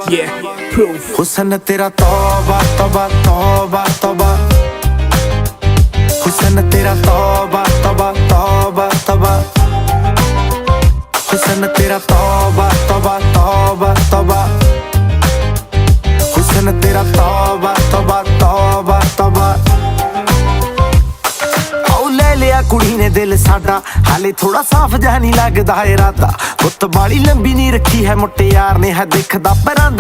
Yeah, proof. हुस्न तेरा तौबा तौबा तौबा तौबा, हुस्न तेरा तौबा तौबा तौबा तौबा, हुस्न तेरा तौबा तौबा तौबा तौबा, हुस्न तेरा तौबा तौबा तौबा तौबा। ले लिया कुड़ी ने दिल साडा, हाले थोड़ा साफ जहा नहीं लगदा इरादा। गुत्त बाली लंबी नहीं रखी है मुट्टे यार ने, है दिखदा पैरां दा